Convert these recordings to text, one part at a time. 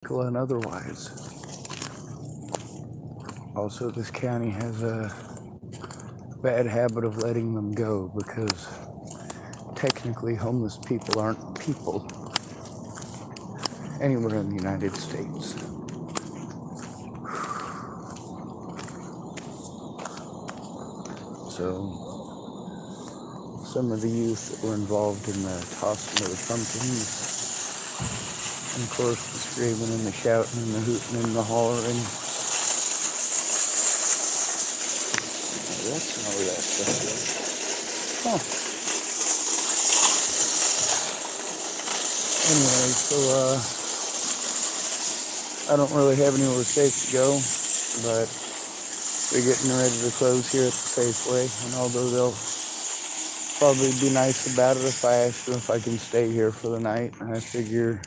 and otherwise. Also, this county has a bad habit of letting them go because technically homeless people aren't people anywhere in the United States. So some of the youth that were involved in the tossing of the pumpkins, and of course the screaming and the shouting and the hooting and the hollering. That's not where that stuff is. Huh. Anyway, so I don't really have anywhere safe to go, but they're getting ready to close here at the Safeway, and although they'll probably be nice about it if I ask them if I can stay here for the night, I figure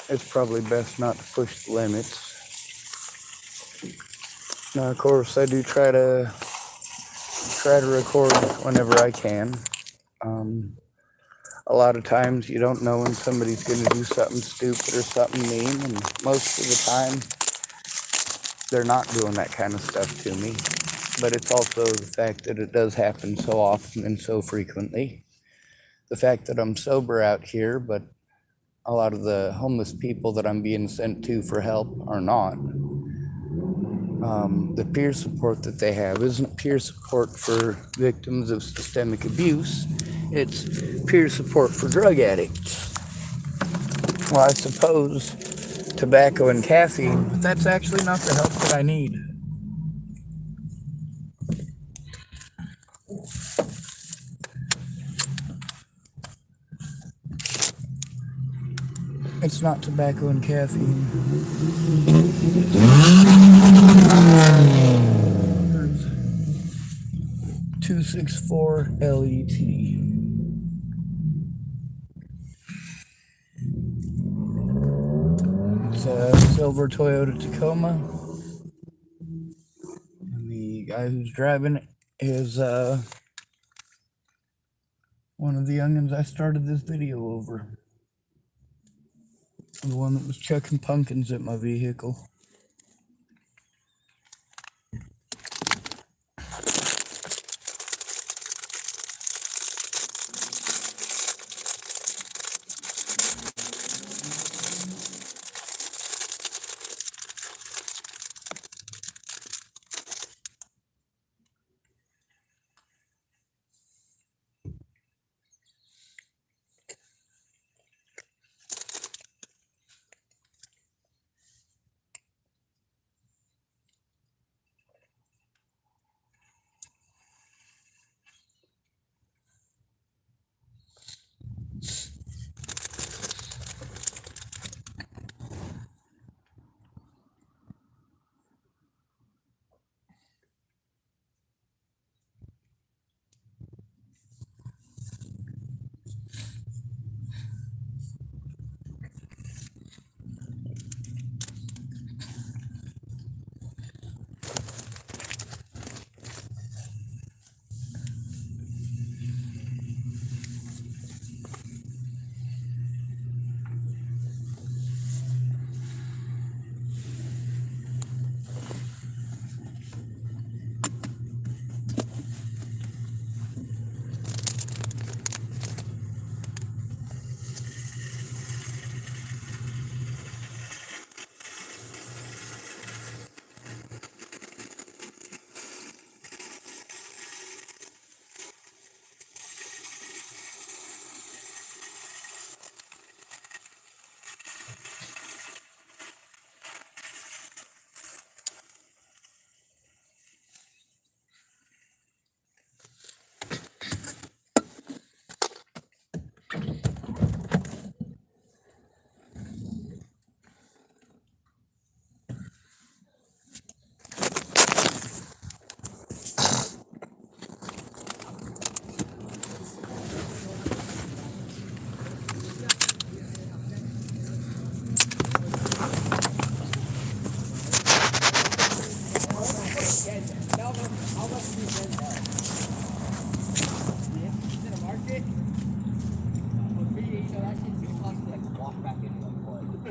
it's probably best not to push the limits. Now, of course, I do try to record whenever I can. A lot of times you don't know when somebody's going to do something stupid or something mean, and most of the time they're not doing that kind of stuff to me. But it's also the fact that it does happen so often and so frequently. The fact that I'm sober out here, but a lot of the homeless people that I'm being sent to for help are not. The peer support that they have isn't peer support for victims of systemic abuse. It's peer support for drug addicts. Well, I suppose tobacco and caffeine, but that's actually not the help that I need. It's not tobacco and caffeine. 264 LET. It's a silver Toyota Tacoma. And the guy who's driving it is one of the youngins I started this video over. The one that was chucking pumpkins at my vehicle.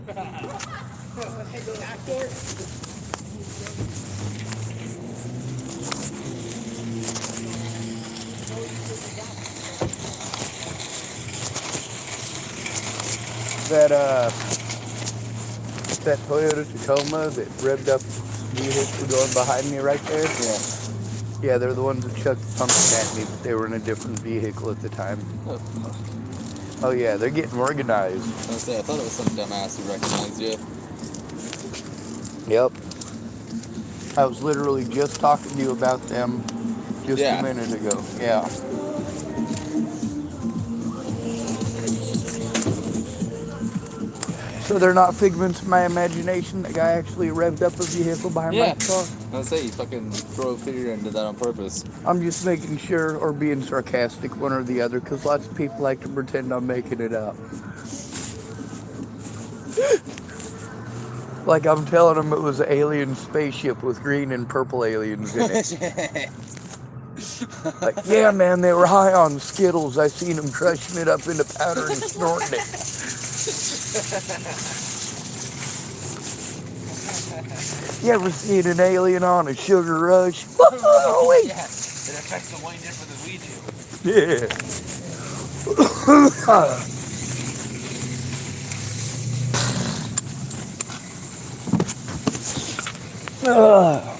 That Toyota Tacoma that revved up vehicle going behind me right there. Yeah. Yeah, they're the ones that chucked the pumpkin at me, but they were in a different vehicle at the time. Oh, fuck. Oh yeah, they're getting organized. I thought it was some dumbass who recognized you. Yep. I was literally just talking to you about them just a minute ago. Yeah. So they're not figments of my imagination. The guy actually revved up a vehicle behind my car. I was say you fucking drove here and did that on purpose. I'm just making sure, or being sarcastic, one or the other, because lots of people like to pretend I'm making it up. Like I'm telling them it was an alien spaceship with green and purple aliens in it. Like, yeah, man, they were high on Skittles. I seen them crushing it up into powder and snorting it. You ever seen an alien on a sugar rush? Oh, wait. Yeah, it affects them way different than we do. Yeah.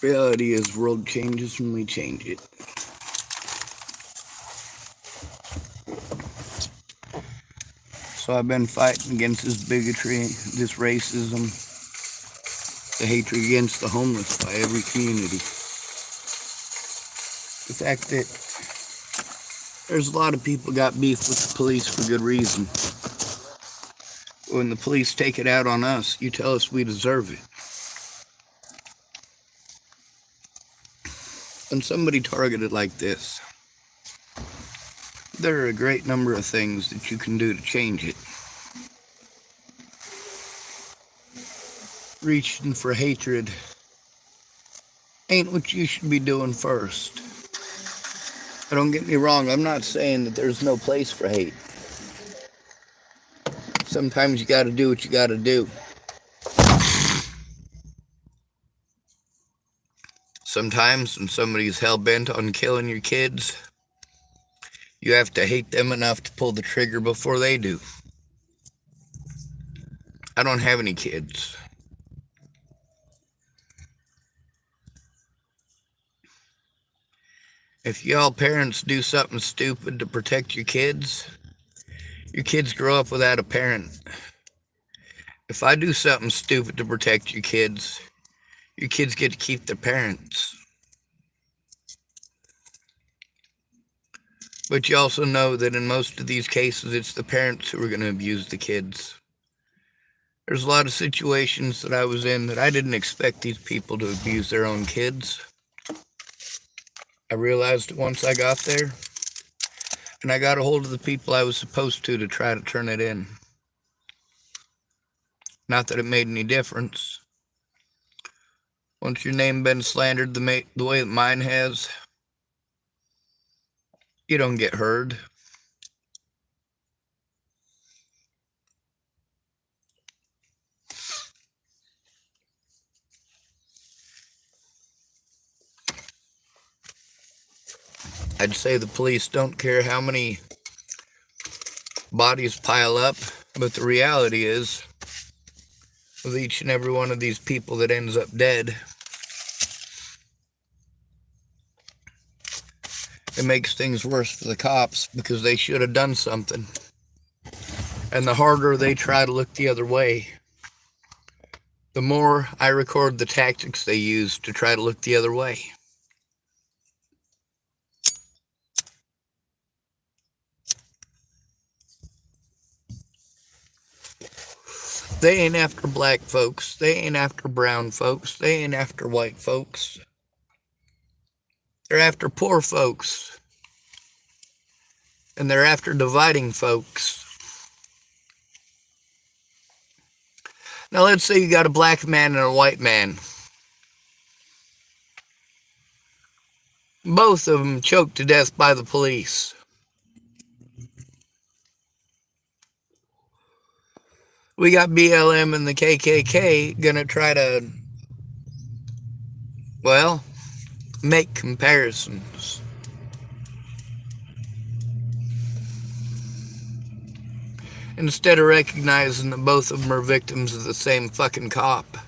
Reality is, world changes when we change it. So I've been fighting against this bigotry, this racism, the hatred against the homeless by every community. The fact that there's a lot of people got beef with the police for good reason. When the police take it out on us, you tell us we deserve it. When somebody targeted like this, there are a great number of things that you can do to change it. Reaching for hatred ain't what you should be doing first. But don't get me wrong, I'm not saying that there's no place for hate. Sometimes you gotta do what you gotta do. Sometimes when somebody's hell-bent on killing your kids, you have to hate them enough to pull the trigger before they do. I don't have any kids. If y'all parents do something stupid to protect your kids grow up without a parent. If I do something stupid to protect your kids get to keep their parents. But you also know that in most of these cases, it's the parents who are going to abuse the kids. There's a lot of situations that I was in that I didn't expect these people to abuse their own kids. I realized it once I got there, and I got a hold of the people I was supposed to try to turn it in. Not that it made any difference. Once your name been slandered the way that mine has, you don't get heard. I'd say the police don't care how many bodies pile up, but the reality is, with each and every one of these people that ends up dead, it makes things worse for the cops because they should have done something. And the harder they try to look the other way, the more I record the tactics they use to try to look the other way. They ain't after black folks. They ain't after brown folks. They ain't after white folks. They're after poor folks. And they're after dividing folks. Now, let's say you got a black man and a white man. Both of them choked to death by the police. We got BLM and the KKK gonna try to, well, make comparisons. Instead of recognizing that both of them are victims of the same fucking cop.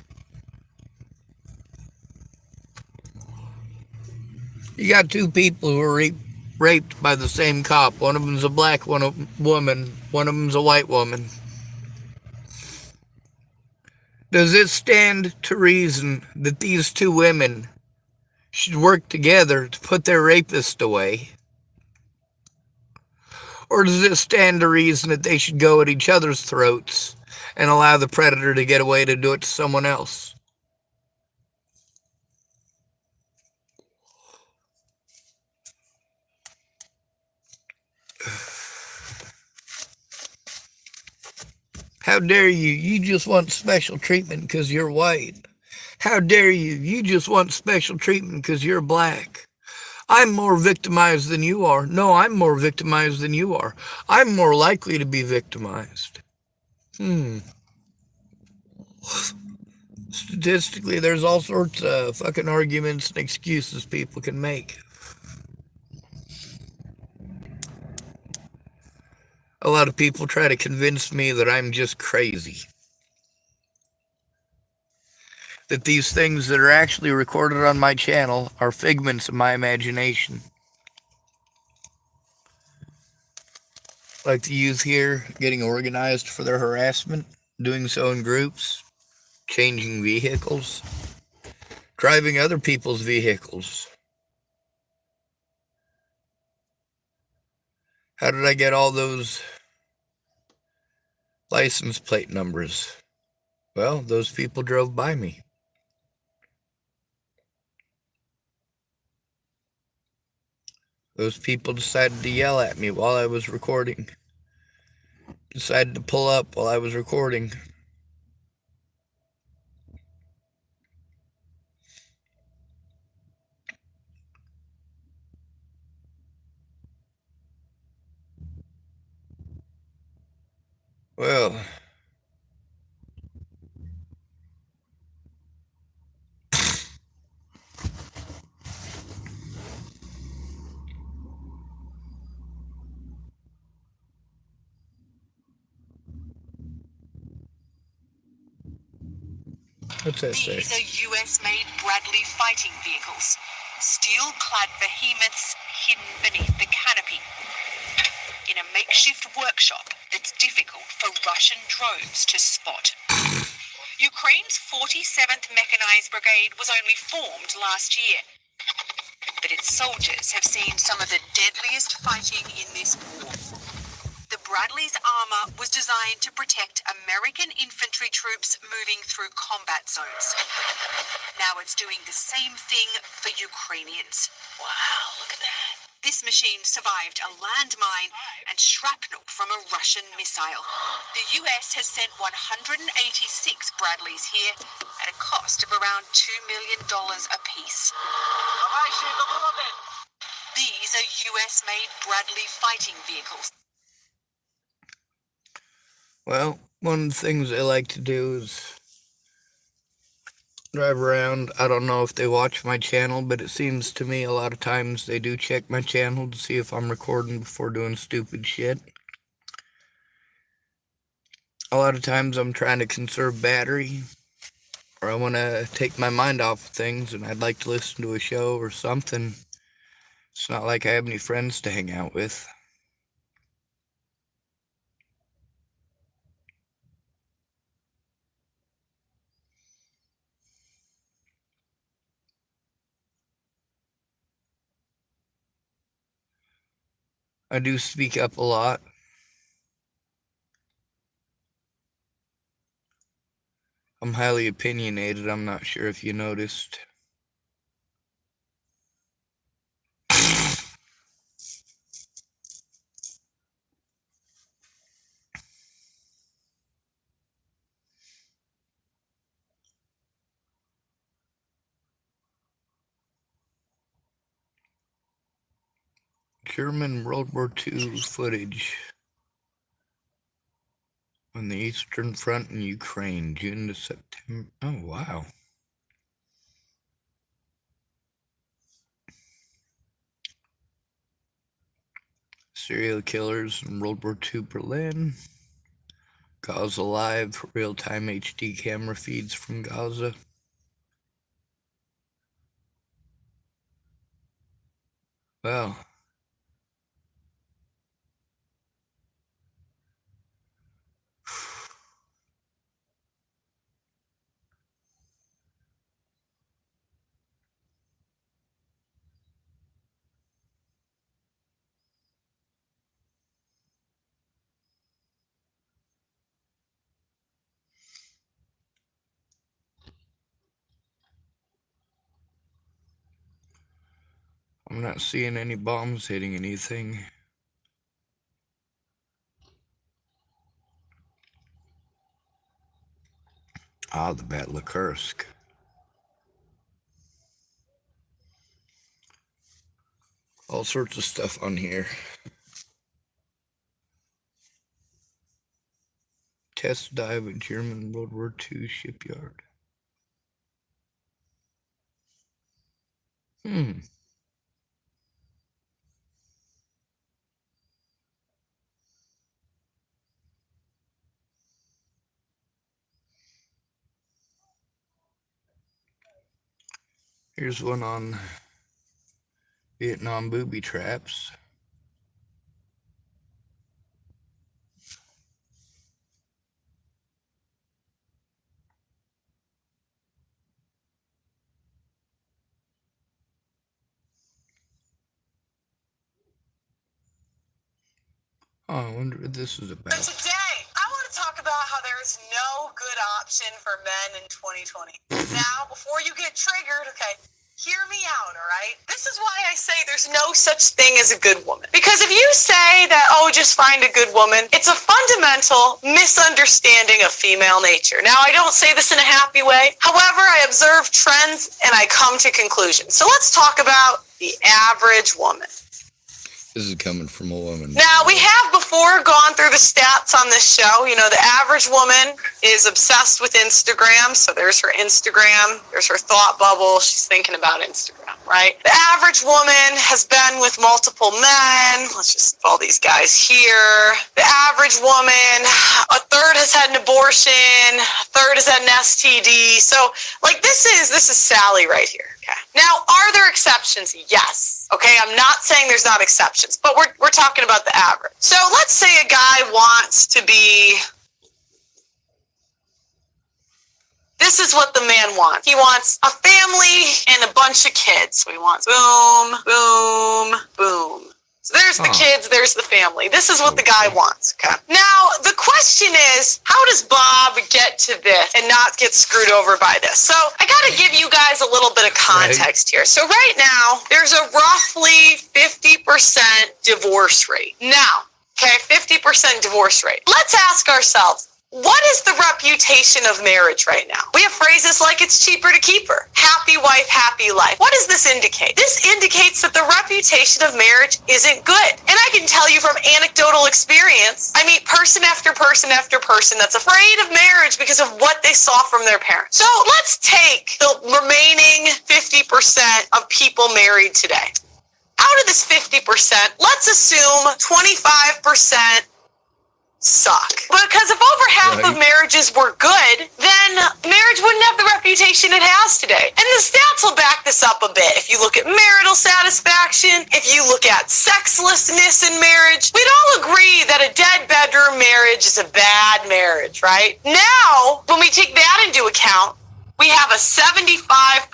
You got two people who were raped by the same cop. One of them's a black woman, one of them's a white woman. Does it stand to reason that these two women should work together to put their rapist away? Or does it stand to reason that they should go at each other's throats and allow the predator to get away to do it to someone else? How dare you? You just want special treatment because you're white. How dare you? You just want special treatment because you're black. I'm more victimized than you are. No, I'm more victimized than you are. I'm more likely to be victimized. Statistically, there's all sorts of fucking arguments and excuses people can make. A lot of people try to convince me that I'm just crazy. That these things that are actually recorded on my channel are figments of my imagination. Like the youth here getting organized for their harassment, doing so in groups, changing vehicles, driving other people's vehicles. How did I get all those license plate numbers? Well, those people drove by me. Those people decided to yell at me while I was recording. Decided to pull up while I was recording. Well, what's that say? These are US-made Bradley fighting vehicles. Steel-clad behemoths hidden beneath the canopy. In a makeshift workshop that's difficult for Russian drones to spot. Ukraine's 47th Mechanized Brigade was only formed last year. But its soldiers have seen some of the deadliest fighting in this war. The Bradley's armor was designed to protect American infantry troops moving through combat zones. Now it's doing the same thing for Ukrainians. Wow, look at that. This machine survived a landmine and shrapnel from a Russian missile. The US has sent 186 Bradleys here at a cost of around $2 million apiece. These are US-made Bradley fighting vehicles. Well, one of the things I like to do is drive around. I don't know if they watch my channel, but it seems to me a lot of times they do check my channel to see if I'm recording before doing stupid shit. A lot of times I'm trying to conserve battery, or I want to take my mind off of things and I'd like to listen to a show or something. It's not like I have any friends to hang out with. I do speak up a lot. I'm highly opinionated. I'm not sure if you noticed. German World War II footage on the Eastern Front in Ukraine, June to September. Oh, wow. Serial killers in World War II Berlin. Gaza Live, real-time HD camera feeds from Gaza. Well, I'm not seeing any bombs hitting anything. Ah, the Battle of Kursk. All sorts of stuff on here. Test dive at German World War II shipyard. Here's one on Vietnam booby traps. Oh, I wonder what this is about. But today, I want to talk about how there is no good option for men in 2020. Now, before you get triggered, okay, hear me out, all right? This is why I say there's no such thing as a good woman. Because if you say that, oh, just find a good woman, it's a fundamental misunderstanding of female nature. Now, I don't say this in a happy way. However, I observe trends and I come to conclusions. So let's talk about the average woman. This is coming from a woman. Now, we have before gone through the stats on this show. You know, the average woman is obsessed with Instagram. So there's her Instagram. There's her thought bubble. She's thinking about Instagram, right? The average woman has been with multiple men. Let's just put all these guys here. The average woman, a third has had an abortion. A third has had an STD. So, like, this is Sally right here. Okay. Now, are there exceptions? Yes. Okay, I'm not saying there's not exceptions, but we're talking about the average. So let's say a guy wants to be... This is what the man wants. He wants a family and a bunch of kids. So he wants boom, boom, boom. So there's the kids, there's the family. This is what the guy wants, okay? Now, the question is, how does Bob get to this and not get screwed over by this? So I got to give you guys a little bit of context here. So right now, there's a roughly 50% divorce rate. Now, okay, 50% divorce rate. Let's ask ourselves, what is the reputation of marriage right now? We have phrases like it's cheaper to keep her. Happy wife, happy life. What does this indicate? This indicates that the reputation of marriage isn't good. And I can tell you from anecdotal experience, I meet person after person after person that's afraid of marriage because of what they saw from their parents. So let's take the remaining 50% of people married today. Out of this 50%, let's assume 25% suck. Because if over half of marriages were good, then marriage wouldn't have the reputation it has today. And the stats will back this up a bit. If you look at marital satisfaction, if you look at sexlessness in marriage, we'd all agree that a dead bedroom marriage is a bad marriage, right? Now, when we take that into account, we have a 75%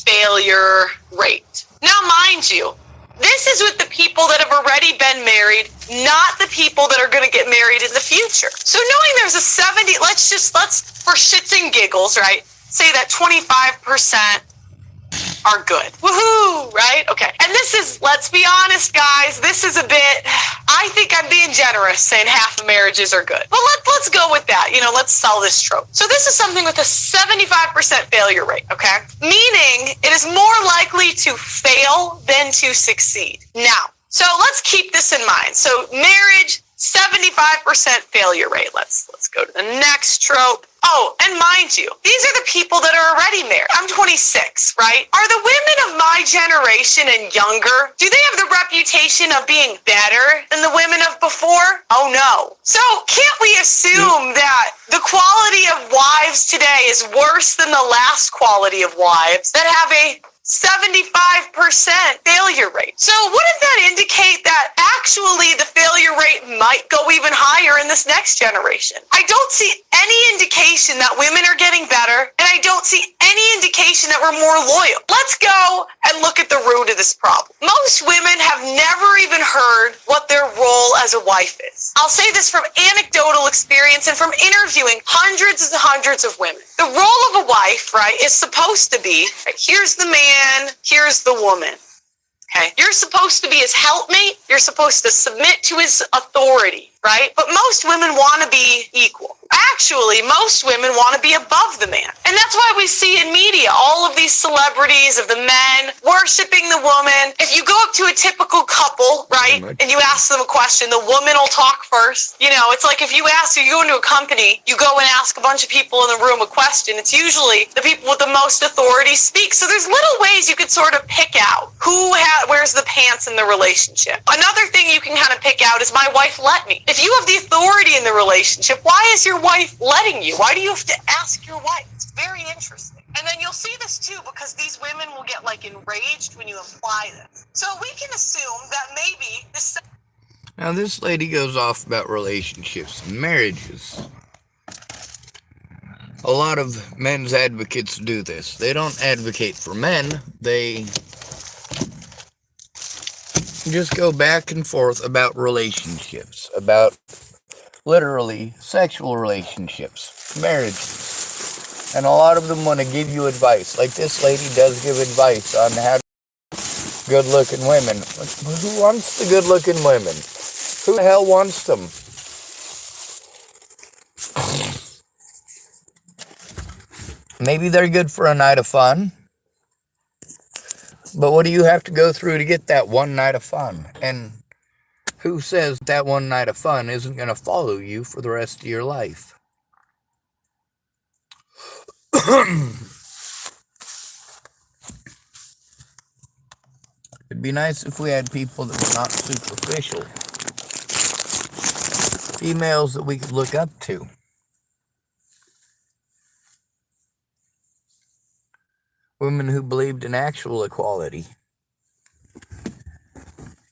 failure rate. Now, mind you, this is with the people that have already been married, not the people that are going to get married in the future. So knowing there's a 70, let's for shits and giggles, right, say that 25% are good. Woohoo, right? Okay. And this is, let's be honest, guys, this is a bit, I think I'm being generous saying half of marriages are good. But let's go with that. You know, let's sell this trope. So this is something with a 75% failure rate, okay? Meaning it is more likely to fail than to succeed. Now, So let's keep this in mind. So marriage, 75% failure rate. Let's go to the next trope. Oh, and mind you, these are the people that are already married. I'm 26, right? Are the women of my generation and younger, do they have the reputation of being better than the women of before? Oh no. So can't we assume that the quality of wives today is worse than the last quality of wives that have a 75% failure rate? So wouldn't that indicate that actually the failure rate might go even higher in this next generation? I don't see any indication that women are getting better, and I don't see any indication that we're more loyal. Let's go and look at the root of this problem. Most women have never even heard what their role as a wife is. I'll say this from anecdotal experience and from interviewing hundreds and hundreds of women. The role of a wife, right, is supposed to be, right, here's the man, here's the woman. Okay. You're supposed to be his helpmate. You're supposed to submit to his authority, right? But most women want to be equal. Actually, most women want to be above the man. And that's why we see in media all of these celebrities of the men worshiping the woman. If you go up to a typical couple, right, and you ask them a question, the woman will talk first. You know, it's like if you go into a company, you go and ask a bunch of people in the room a question. It's usually the people with the most authority speak. So there's little ways you could sort of pick out who wears the pants in the relationship. Another thing you can kind of pick out is my wife let me. If you have the authority in the relationship, why is your wife letting you? Why do you have to ask your wife? It's very interesting. And then you'll see this too, because these women will get like enraged when you imply this. So we can assume that maybe this. Now this lady goes off about relationships and marriages. A lot of men's advocates do this. They don't advocate for men. They just go back and forth about relationships, about literally sexual relationships, marriages. And a lot of them want to give you advice. Like this lady does give advice on how to good-looking women. Who wants the good-looking women? Who the hell wants them? Maybe they're good for a night of fun. But what do you have to go through to get that one night of fun? And who says that one night of fun isn't going to follow you for the rest of your life? It'd be nice if we had people that were not superficial. Females that we could look up to. Women who believed in actual equality.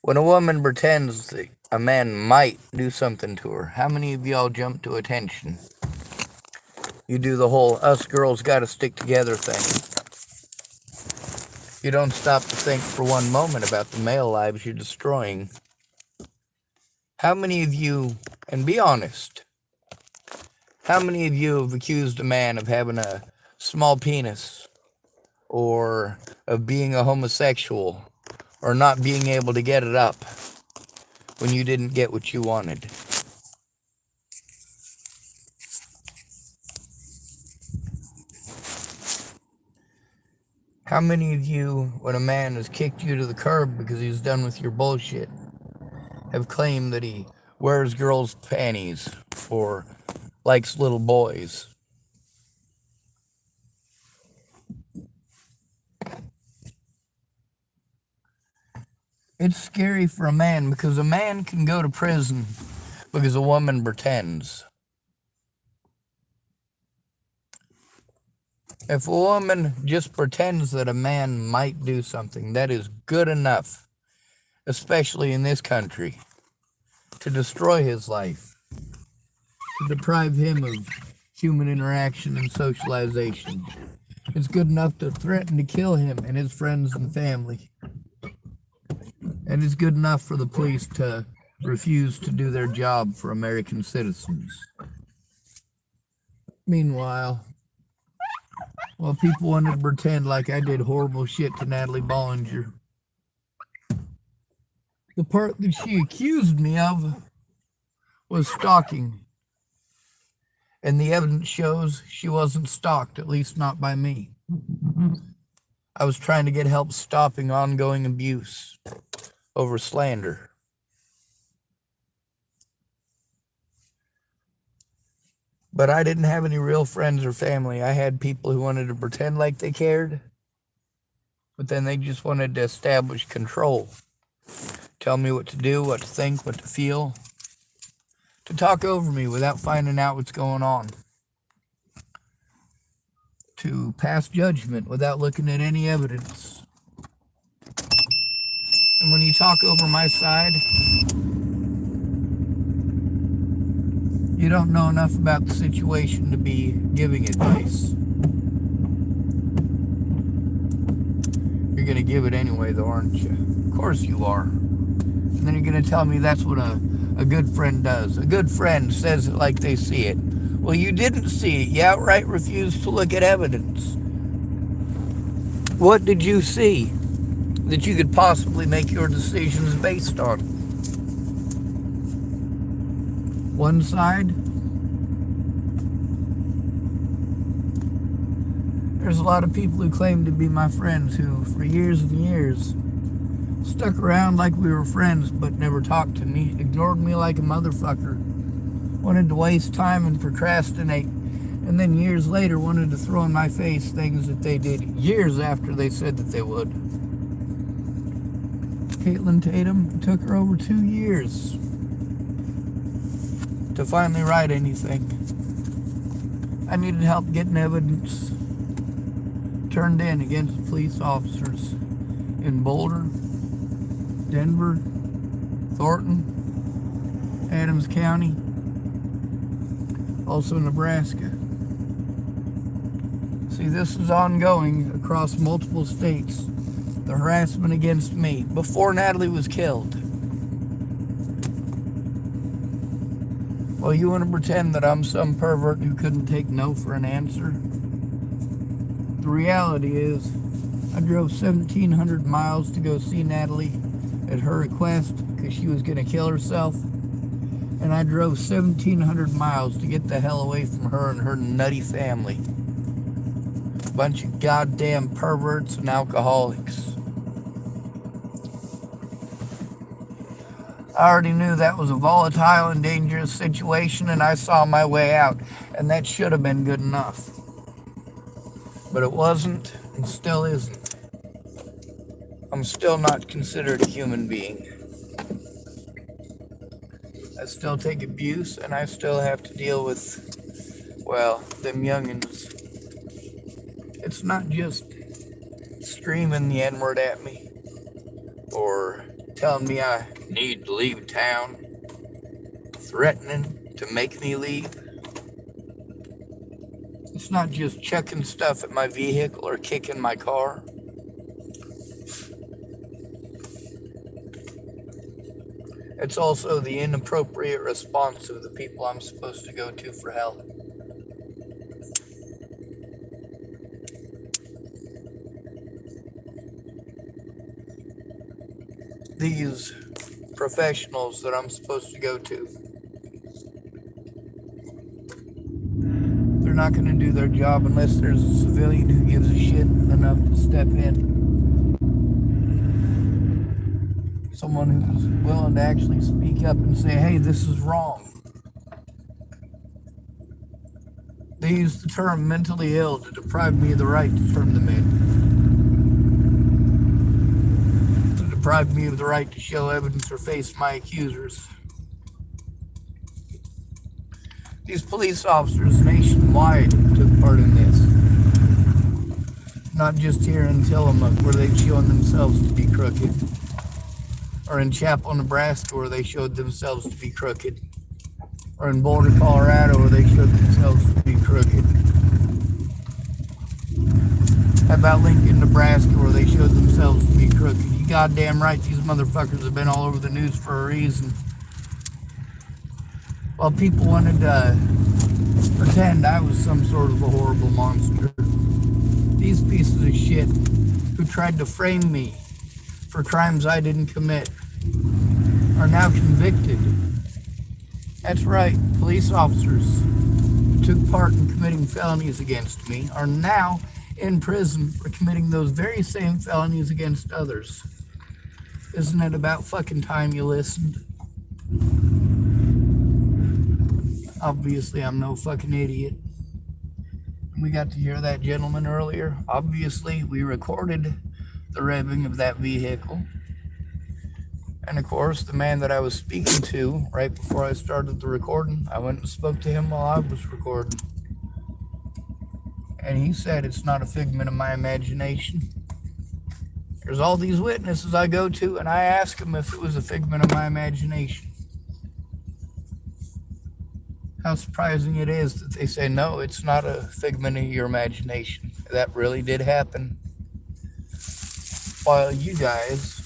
When a woman pretends that a man might do something to her, how many of y'all jump to attention? You do the whole us girls gotta stick together thing. You don't stop to think for one moment about the male lives you're destroying. How many of you, and be honest, how many of you have accused a man of having a small penis, or of being a homosexual, or not being able to get it up when you didn't get what you wanted? How many of you, when a man has kicked you to the curb because he's done with your bullshit, have claimed that he wears girls' panties or likes little boys? It's scary for a man, because a man can go to prison because a woman pretends. If a woman just pretends that a man might do something, that is good enough, especially in this country, to destroy his life, to deprive him of human interaction and socialization. It's good enough to threaten to kill him and his friends and family. And it's good enough for the police to refuse to do their job for American citizens. Meanwhile, while people wanted to pretend like I did horrible shit to Natalie Bollinger, the part that she accused me of was stalking. And the evidence shows she wasn't stalked, at least not by me. I was trying to get help stopping ongoing abuse over slander. But I didn't have any real friends or family. I had people who wanted to pretend like they cared, but then they just wanted to establish control. Tell me what to do, what to think, what to feel. To talk over me without finding out what's going on. To pass judgment without looking at any evidence. And when you talk over my side, you don't know enough about the situation to be giving advice. You're going to give it anyway, though, aren't you? Of course you are. And then you're going to tell me that's what a good friend does. A good friend says it like they see it. Well, you didn't see it. You outright refused to look at evidence. What did you see that you could possibly make your decisions based on? One side? There's a lot of people who claim to be my friends who, for years and years, stuck around like we were friends but never talked to me, ignored me like a motherfucker, wanted to waste time and procrastinate, and then years later wanted to throw in my face things that they did years after they said that they would. Caitlin Tatum, it took her over 2 years to finally write anything. I needed help getting evidence turned in against police officers in Boulder, Denver, Thornton, Adams County, also Nebraska. See, this is ongoing across multiple states. The harassment against me before Natalie was killed. Well, you want to pretend that I'm some pervert who couldn't take no for an answer? The reality is, I drove 1,700 miles to go see Natalie at her request because she was going to kill herself. And I drove 1,700 miles to get the hell away from her and her nutty family. Bunch of goddamn perverts and alcoholics. I already knew that was a volatile and dangerous situation, and I saw my way out, and that should have been good enough. But it wasn't, and still isn't. I'm still not considered a human being. I still take abuse, and I still have to deal with, well, them youngins. It's not just screaming the N-word at me, or telling me I need to leave town, threatening to make me leave. It's not just chucking stuff at my vehicle or kicking my car. It's also the inappropriate response of the people I'm supposed to go to for help. These professionals that I'm supposed to go to, they're not going to do their job unless there's a civilian who gives a shit enough to step in. Someone who's willing to actually speak up and say, hey, this is wrong. They use the term mentally ill to deprive me of the right to turn them in. Deprived me of the right to show evidence or face my accusers. These police officers nationwide took part in this. Not just here in Tillamook, where they've shown themselves to be crooked. Or in Chapel, Nebraska, where they showed themselves to be crooked. Or in Boulder, Colorado, where they showed themselves to be crooked. How about Lincoln, Nebraska, where they showed themselves to be crooked? You goddamn right, these motherfuckers have been all over the news for a reason. While people wanted to pretend I was some sort of a horrible monster, these pieces of shit who tried to frame me for crimes I didn't commit are now convicted. That's right, police officers who took part in committing felonies against me are now in prison for committing those very same felonies against others. Isn't it about fucking time you listened? Obviously, I'm no fucking idiot. We got to hear that gentleman earlier. Obviously, we recorded the revving of that vehicle. And of course, the man that I was speaking to right before I started the recording, I went and spoke to him while I was recording. And he said it's not a figment of my imagination. There's all these witnesses I go to, and I ask them if it was a figment of my imagination. How surprising it is that they say, no, it's not a figment of your imagination. That really did happen. While you guys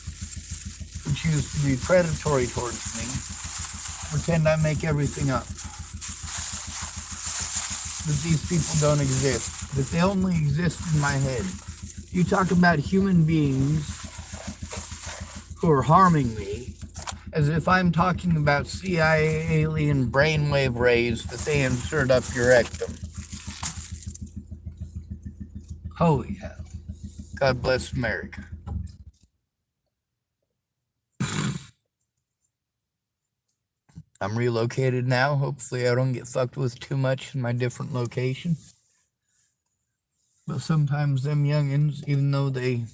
who choose to be predatory towards me pretend I make everything up. That these people don't exist. That they only exist in my head. You talk about human beings who are harming me as if I'm talking about CIA alien brainwave rays that they insert up your rectum. Holy hell. God bless America. I'm relocated now. Hopefully I don't get fucked with too much in my different location. But sometimes them youngins, even though they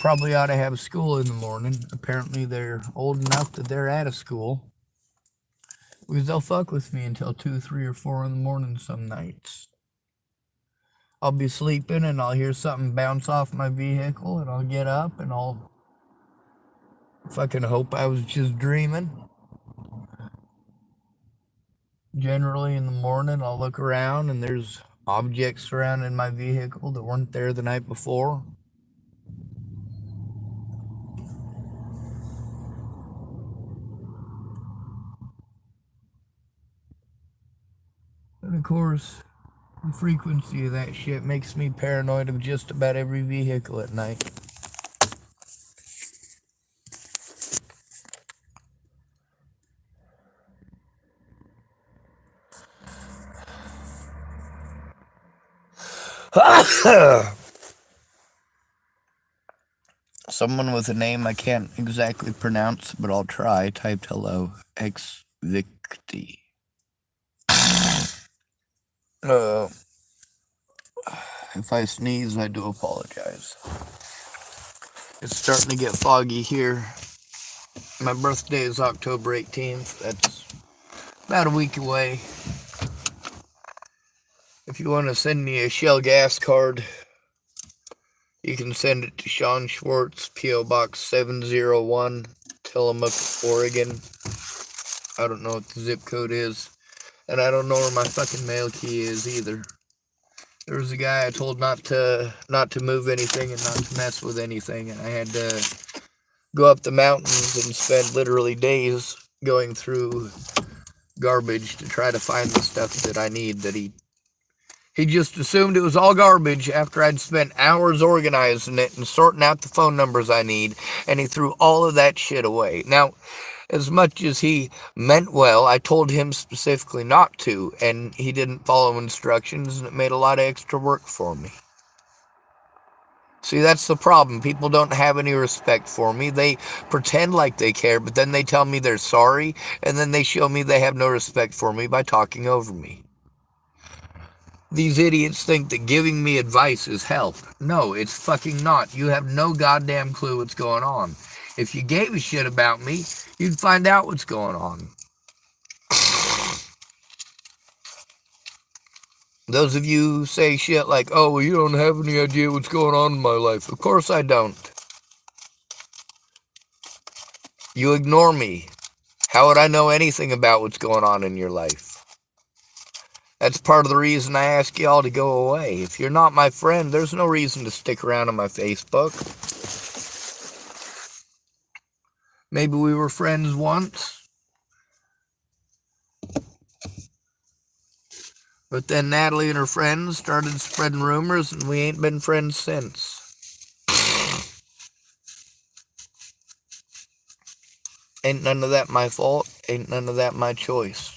probably ought to have school in the morning, apparently they're old enough that they're out of school. Because they'll fuck with me until 2, 3, or 4 in the morning some nights. I'll be sleeping and I'll hear something bounce off my vehicle and I'll get up and I'll fucking hope I was just dreaming. Generally in the morning I'll look around and there's objects surrounding my vehicle that weren't there the night before. And of course, the frequency of that shit makes me paranoid of just about every vehicle at night. Someone with a name I can't exactly pronounce, but I'll try. Typed hello. Ex Victi. If I sneeze, I do apologize. It's starting to get foggy here. My birthday is October 18th. That's about a week away. If you want to send me a Shell gas card, you can send it to Sean Schwartz, P.O. Box 701, Tillamook, Oregon. I don't know what the zip code is. And I don't know where my fucking mail key is either. There was a guy I told not to move anything and not to mess with anything. And I had to go up the mountains and spend literally days going through garbage to try to find the stuff that I need that he just assumed it was all garbage after I'd spent hours organizing it and sorting out the phone numbers I need, and he threw all of that shit away. Now, as much as he meant well, I told him specifically not to, and he didn't follow instructions, and it made a lot of extra work for me. See, that's the problem. People don't have any respect for me. They pretend like they care, but then they tell me they're sorry, and then they show me they have no respect for me by talking over me. These idiots think that giving me advice is help. No, it's fucking not. You have no goddamn clue what's going on. If you gave a shit about me, you'd find out what's going on. Those of you who say shit like, oh, well, you don't have any idea what's going on in my life. Of course I don't. You ignore me. How would I know anything about what's going on in your life? That's part of the reason I ask y'all to go away. If you're not my friend, there's no reason to stick around on my Facebook. Maybe we were friends once. But then Natalie and her friends started spreading rumors, and we ain't been friends since. Ain't none of that my fault. Ain't none of that my choice.